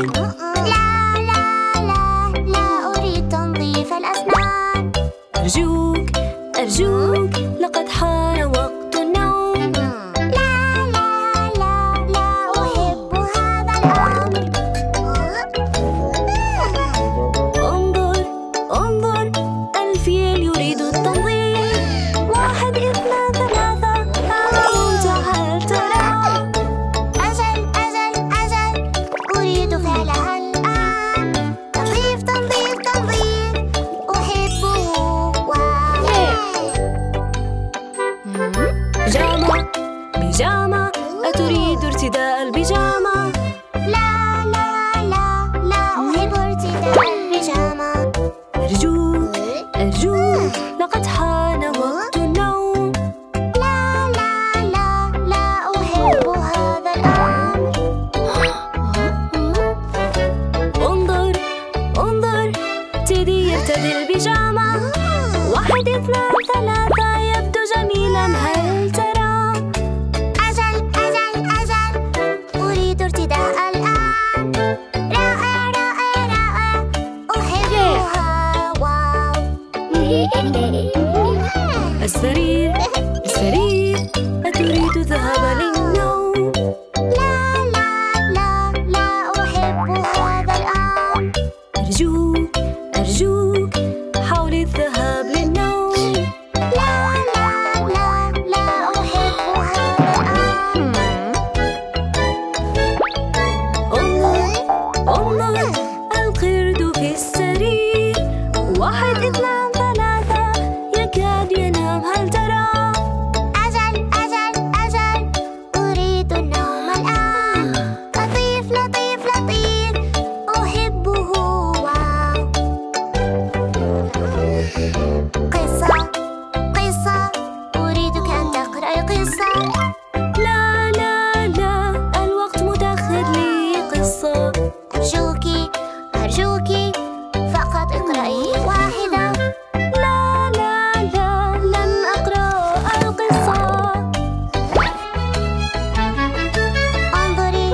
تنظيف. لا لا لا لا أريد تنظيف الأسنان. أرجوك أرجوك لقد حان وقت النوم. لا لا لا لا أحب هذا الأمر. انظر انظر الفيل يريد التنظيف. 1 2 3 هذا ممتع هل ترى؟ أجل أجل أجل أريد فعلها الآن. تنظيف تنظيف تنظيف أحبه. بيجامة بيجامة أتريد ارتداء البيجامة؟ لا لا لا لا أحب ارتداء البيجامة. أرجوك أرجوك لقد حان وقت النوم. لا لا لا لا أحب هذا الأمر. انظر انظر تيدي يرتدي البيجامة. 1 2 3 يبدو جميلا هل ترى؟ أجل أجل أجل أريد ارتداء الآن. رائع رائع رائع أحبها. واو. السرير السرير أتريد الذهاب للنوم؟ لا لا لا لا أحب هذا الأمر. أرجوك أرجوك حاولي الذهاب للنوم. لا لا لا لا أحب هذا الأمر. انظر القرد في السرير. 1 2 3 يكاد ينام هل ترى؟ أجل أجل أجل أريد النوم الآن. لطيف لطيف لطيف أحبه. واو. قصة قصة أريدك أن تقرأ قصة. لا لا لا الوقت متأخر لي قصة. أرجوكي أرجوكي فقط اقرأي واحدة. لا لا لا لن أقرأ القصة. انظري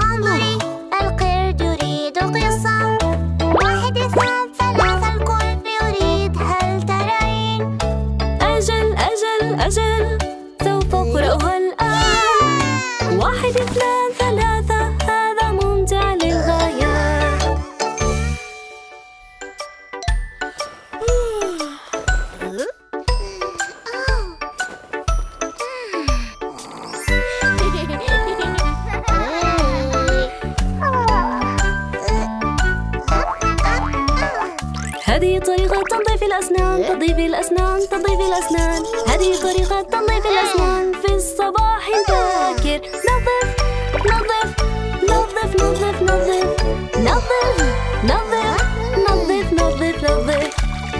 انظري القرد يريد قصة. 1 2 3 الكل يريد هل ترين؟ أجل أجل أجل سوف أقرأها الآن. 1 2 3 هذا ممتع للغاية. هذه طريقة تنظيف الأسنان. تنظيف الأسنان تنظيف الأسنان. هذه طريقة تنظيف الأسنان في الصباح الباكر. نظف نظف نظف نظف نظف نظف نظف نظف نظف نظف.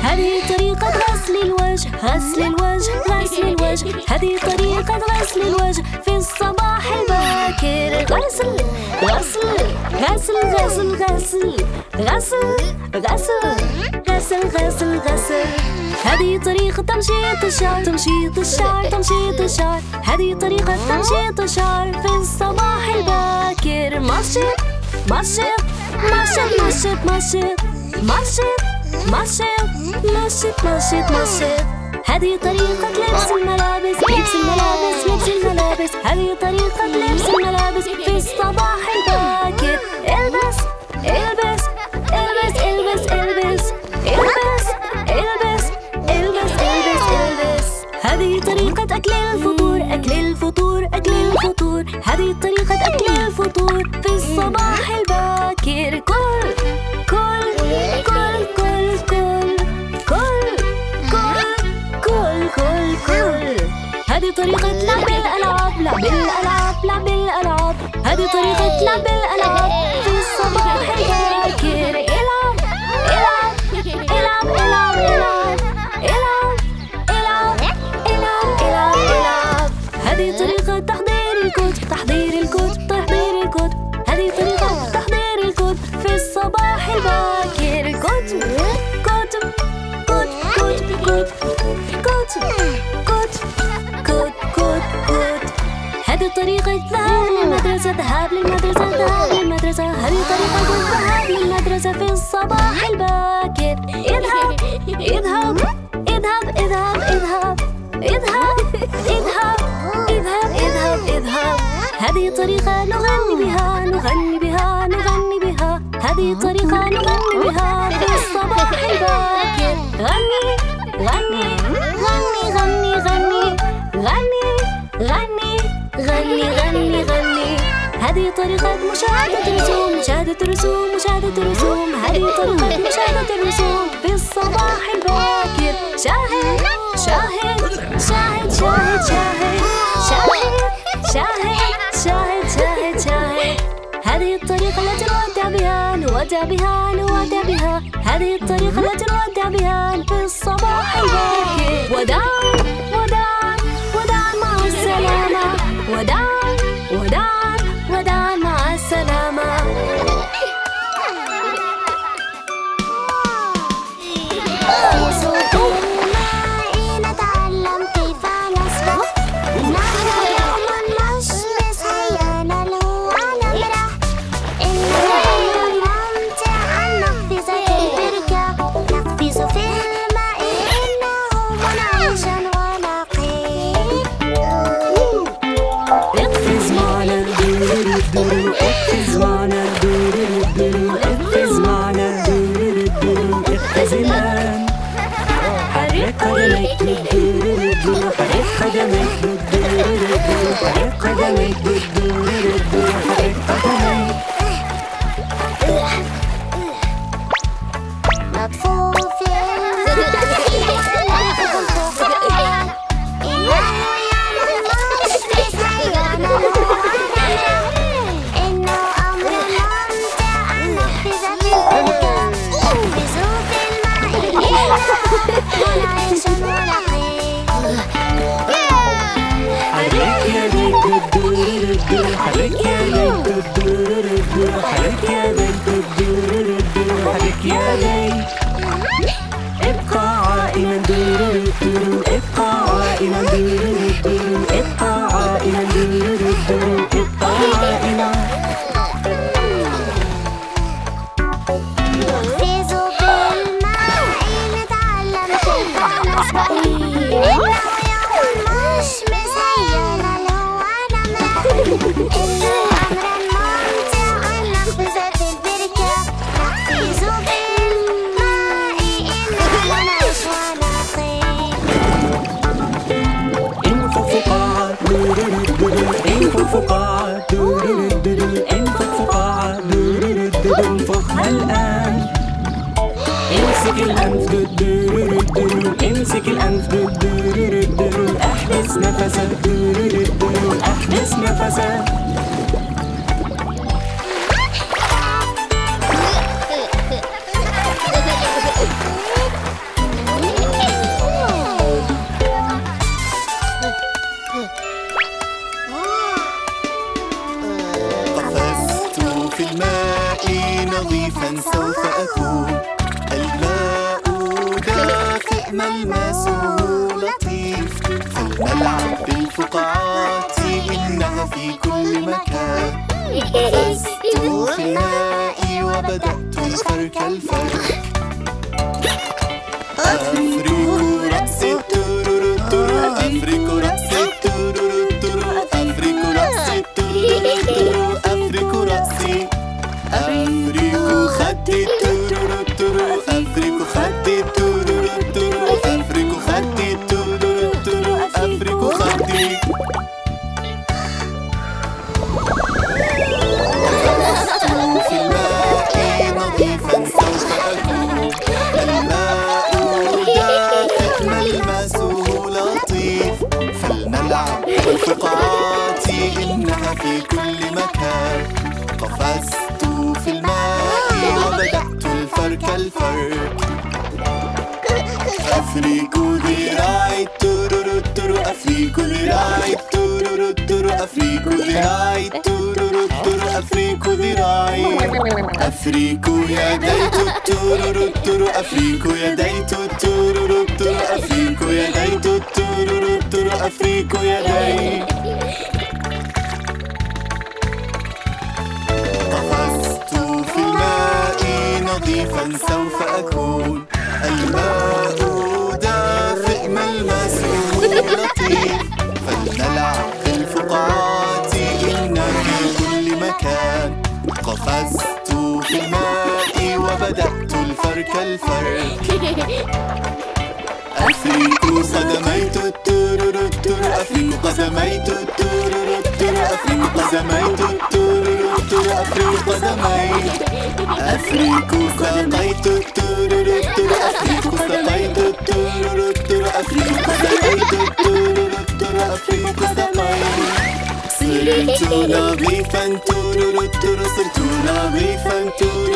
هذه طريقة غسل الوجه. غسل الوجه غسل الوجه. هذه طريقة غسل الوجه في الصباح الباكر. غسل غسل غسل غسل غسل غسل غسل غسل غسل غسل. هذه طريقة تمشيط الشعر. تمشيط الشعر تمشيط الشعر. هذه طريقة تمشيط الشعر في الصباح الباكر. مشط مشط مشط مشط مشط مشط مشط مشط مشط مشط. هذه طريقة لبس الملابس. لبس الملابس لبس الملابس. هذه طريقة لبس الملابس في الصباح الباكر. البس البس البس البس البس البس البس البس البس البس. هذه طريقة أكل الفطور. أكل الفطور أكل الفطور. هذه طريقة أكل الفطور في الصباح الباكر. كل كل كل كل كل كل كل كل كل كل. هذه طريقة لعب الألعاب. لعب الألعاب لعب الألعاب. هذه طريقة لعب الألعاب في الصباح الباكر. العب العب العب العب العب العب العب العب العب العب. هذه طريقة تحضير الكتب. تحضير الكتب تحضير الكتب. هذه طريقة تحضير الكتب في الصباح الباكر. كتب كتب كتب كتب كتب كتب كتب كتب كتب. هذه طريقة ذهاب للمدرسة. ذهاب للمدرسة. ذهاب للمدرسة. طريقة الذهاب للمدرسة في الصباح الباكر. اذهب اذهب اذهب اذهب اذهب اذهب اذهب اذهب اذهب اذهب. هذه طريقة نغني بها نغني بها نغني بها. هذه طريقة نغني بها في الصباح الباكر. غني غني غني غني غني غني غني غني غني غني. هذه طريقة مشاهدة الرسوم مشاهدة الرسوم مشاهدة الرسوم. هذه طريقة مشاهدة الرسوم في الصباح الباكر. شاهد شاهد شاهد شاهد شاهد شاهد شاهد شاهد شاهد شاهد. هذه الطريقة التي نودع بها نودع بها نودع بها. هذه الطريقة التي نودع بها في الصباح الباكر. وداعا وداعا وداعا مع السلامة. وداعا وداعا وداعا مع السلامة. اقفز معنا اقفز معنا اقفز الآن. حرك قدميك حرك قدميك حرك قدميك حرك قدميك. حرك يديك ابقى عائما ابقى عائما ابقى عائما ابقى عائما. انفخها الآن. امسك الأنف امسك الأنف احبس نفسك احبس نفسك. نظيفا سوف أكون. الماء دافئ ملمسه لطيف. فلنلعب بالفقاعات إنها في كل مكان. قفزت في الماء وبدأت الفرك الفرك. أفرك رأسي تورو تورو أفرك رأسي تورو تورو أفرك رأسي تورو تورو أفرك رأسي. أفرك خدي تورو تورو أفرك خدي تورو تورو أفرك خدي تورو تورو أفرك خدي. قفزت في الماء نظيفا سوف أكون. الماء دافئ ملمسه لطيف. فلنلعب بالفقاعات إنها في كل مكان. قفزت في الماء وبدأت الفرك الفرك. أفرك ذراعي تورو تورو أفرك ذراعي تورو تورو أفرك ذراعي تورو تورو أفرك ذراعي. أفرك يدي تورو تورو أفرك يدي تورو تورو أفرك يدي تورو تورو أفرك يدي. قفزت نظيفا سوف أكون. الماء دافئ ملمسه لطيف، فلنلعب في الفقاعات إنا في كل مكان. قفزت في الماء وبدأت الفرك أفريك قدميت التورورو التورو، أفريك قدميت التورورو التورو، أفريك قدميت التورورو التورو، أفريك قدميت. أفريك سقيت التورورو التورو، أفريك سقيت التورورو التورو، أفريك سقيت التورورو التورو، أفريك سقيت. صرت نظيفا تورورو التورو، صرت نظيفا تورورو